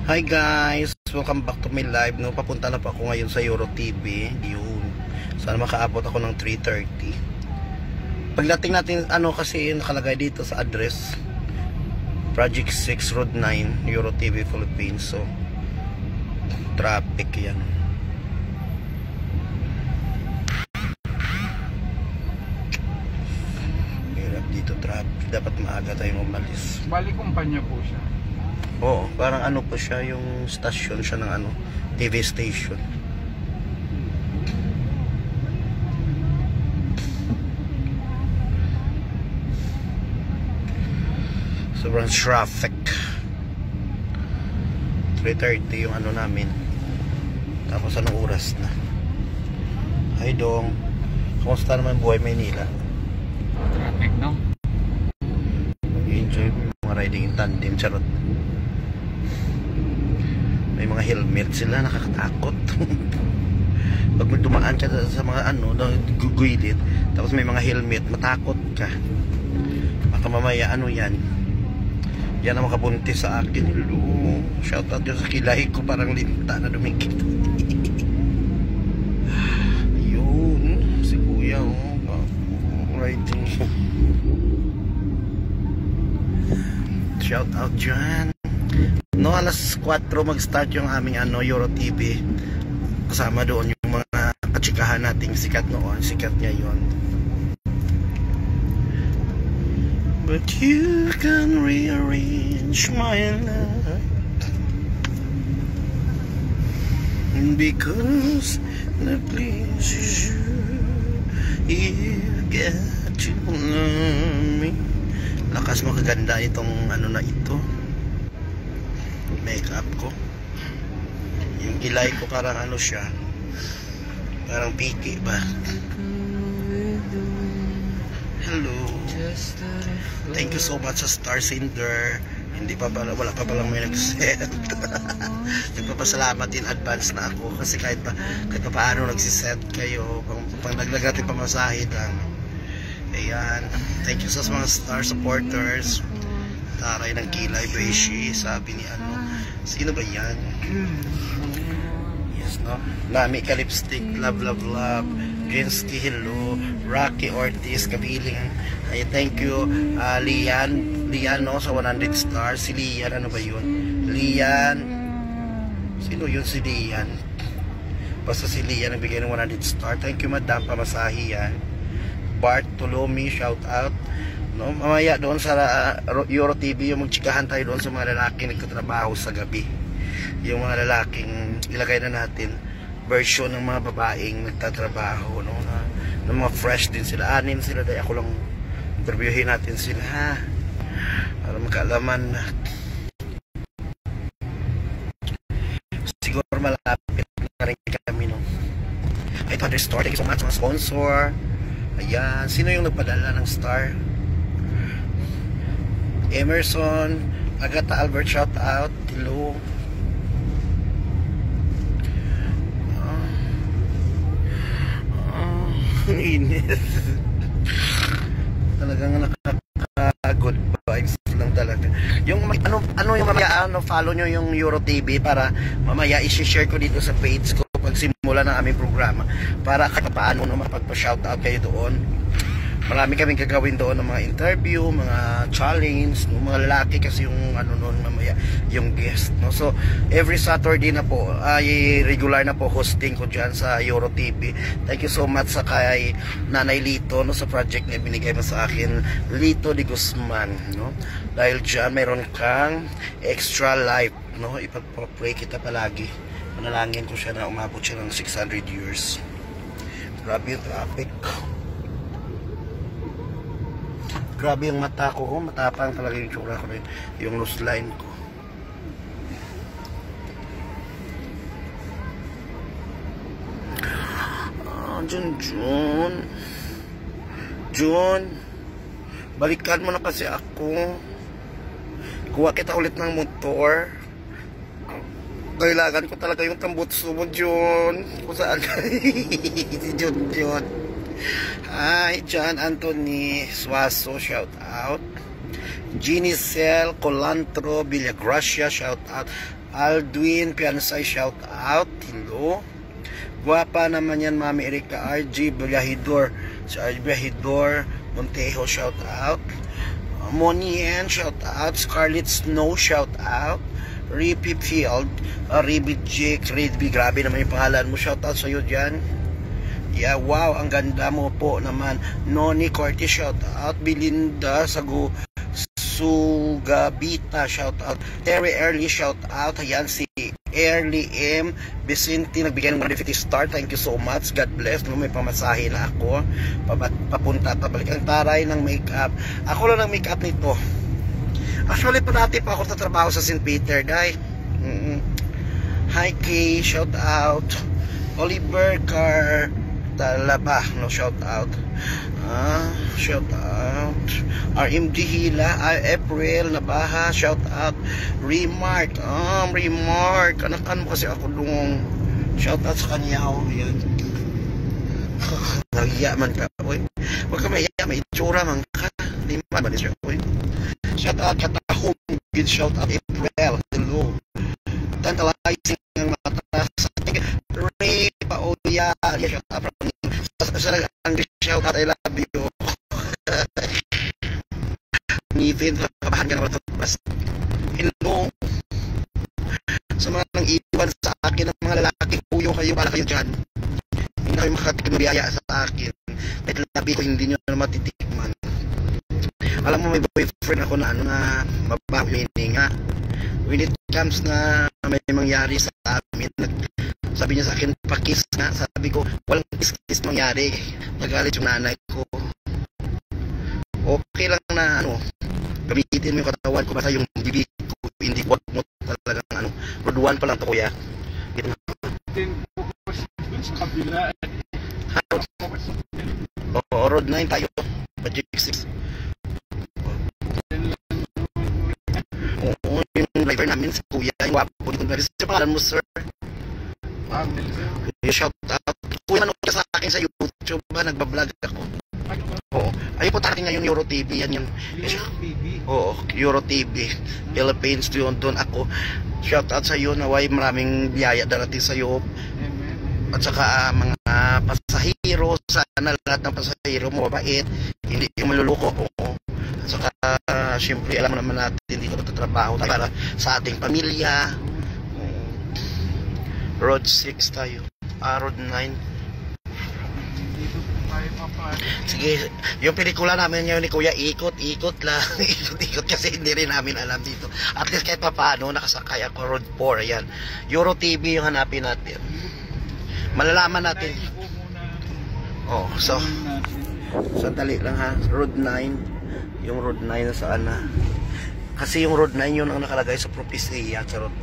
Hi guys! Welcome back to my live. No, papunta na pa ako ngayon sa Euro TV. Yun. Sana makaabot ako ng 3:30. Pagdating natin, kasi nakalagay dito sa address Project 6 Road 9 Euro TV Philippines. So traffic yan. Hirap dito traffic. Dapat maaga tayong umalis. Bali kumpanya po siya. Oo, parang po siya, yung station siya ng TV station. Sobrang traffic. 3:30 yung namin. Tapos anong oras na? Hi Dong. Kumusta naman buhay Maynila? Traffic, no? Enjoy mga riding in tandem, charot. May mga helmet sila, nakakatakot. Pag dumaan ka sa mga guguylit, tapos may mga helmet, matakot ka. Baka mamaya yan ang makabuntis sa akin. Hello, shoutout yun sa kilay ko, parang linta na dumikit. Yun si kuya, riding. Shoutout dyan. No, alas 4 mag-start yung aming Euro TV. Kasama doon yung mga katsikahan nating sikat noon. Sikat niya yun. But you can rearrange my life, because that pleases you, you get to love me. Lakas mo kaganda itong na ito. Makeup ko. Yung kilay ko parang siya. Parang piki ba? Hello. Thank you so much sa Star Cinder. Wala pa palang may nag-set. Nagpapasalamat in advance na ako kasi kahit pa paano nagsiset kayo pang naglagat yung pamasahe lang. Ayan. Thank you sa mga Star supporters. Taray ng kilay, Beshi. Sabi ni sino ba yan? Yes, no? Lami ka lipstick. Love, love, love. Ginsky, hello. Rocky Ortiz, kabiling. Ay, thank you. Lian, no? Sa 100 stars. Si Lian, ano ba yun? Lian. Sino yun si Lian? Basta si Lian nagbigay ng 100 star. Thank you, madam. Pamasahi yan. Bartolome, shout out. No, mamaya doon sa Euro TV yung magtsikahan tayo doon sa mga lalaking nagtatrabaho sa gabi. Yung mga lalaking ilagay na natin version ng mga babaeng nagtatrabaho, no, na mga fresh din sila. Anim sila, dahil ako lang interviewin natin sila, ha, para magkaalaman na. Siguro malapit na rin kami, no. Ay, Thunder Store, thank you so much mga sponsor. Ayan, sino yung nagpadala ng star? Emerson, Agatha Albert, shout out. Hello. Init. Talagang nakaka-good vibes lang talaga. Yung yung mamaya follow nyo yung Euro TV para mamaya i-share ko dito sa page ko pag simula ng aming programa para kahit paano mapagpa-shoutout kayo doon. Marami kaming gagawin doon ng mga interview, mga challenge, no, mga lalaki kasi yung noon mamaya yung guest, no. So every Saturday na po ay regular na po hosting ko diyan sa Euro TV. Thank you so much sa kay Nanay Lito, no, sa project na binigay mo sa akin, Lito de Guzman, no. Dahil diyan mayroon kang extra life, no. Ipag-pray kita palagi. Manalangin ko siya na umabot siya ng 600 years. Grabe yung traffic. Grabe yung mata ko, matapang talaga yung tsura ko rin, yung nose line ko. Jun, balikan mo na kasi ako. Kuha kita ulit ng motor. Kailangan ko talaga yung tambutso mo, Jun. Kung saan si Jun. Hi, John Anthony Suaso, shout out. Jeannie Cel Colantro Villagracia, shout out. Aldwin Piansay, shout out. Hello. Guwapa naman yan, Mami Erika. RG Biahidor. Si RG Biahidor Montejo, shout out. Monien, shout out. Scarlet Snow, shout out. Rippy Field, Ribbit Jake, Redby, grabe naman yung pangalan mo. Shout out sa'yo dyan. Yeah, wow, ang ganda mo po naman. Noni Corti, shout out. Belinda Sugabita, shout out. Terry Early, shout out. Ayan si Early M. Vicente, nagbigay ng 150 star. Thank you so much. God bless. No, may pamasahe na ako. Papunta, pabalik. Ang taray ng makeup. Ako lang ng makeup nito. Actually, dati pa ako tatrabaho sa St. Peter, guys. Hi, Kay, shout out. Oliver Talaba, no, shout out. Shout out. RMD Hila, April Nabaha, shout out. Remark, Remark. Anak-an mo kasi ako dong. Shout out sa kanya, yan. Nagiya man ka, boy. Huwag ka maiya, may itsura man ka. Di man ba siya, boy. Shout out, Katahong. Good shout out, April. Hello. Tantalizing ang mata sa ating Ray Paoya. Shout out from ang shout out, I love you. Ngipin, kabahan ka naman ito. Hello. Sa mga nang iwan sa akin ng mga lalaki, puyo kayo, para kayo dyan. Hindi na kayo makatikumiyaya sa akin. Kahit labi ko, hindi nyo na matitikman. Alam mo, may boyfriend ako na mabaho yung hininga. When it comes na may mangyari sa amin, sabi niya sa akin, pakis nga. Sabi ko, walang kiss mangyari. Nagalit yung nanay ko. Okay lang na gamitin mo yung katawan ko, basta yung bibig ko, hindi ko mo talagang road 1 pa lang to, kuya. Sa kabila. Oo, road 9 tayo. Budget 6. Oo, yung driver namin sa kuya, yung wapo. Sa pangalan mo, sir? Shout out. Kuya, manood ka sa akin sa YouTube ba? Nagbablog ako. Oo. Ayun po tayo ngayon, Euro TV. Yan yung Euro TV? Oo, Euro TV. Philippines, doon ako. Shout out sa iyo, naway maraming biyaya darating sa iyo. At saka mga pasahero, sana lahat ng pasahero mo mabait, hindi yung maluluko. Oo. At saka syempre alam mo naman natin dito magtatrabaho para sa ating pamilya. Road 6 tayo. Road 9. Sige, yung pelikula namin ngayon ni Kuya, ikot-ikot lang. Ikot-ikot kasi hindi rin namin alam dito. At least kahit pa paano, nakasakay ako. Road 4, ayan. Euro TV yung hanapin natin. Malalaman natin. Oh, so sandali lang ha. Road 9. Yung road 9 na saan na. Kasi yung road 9 yun ang nakalagay sa propesya. Charot.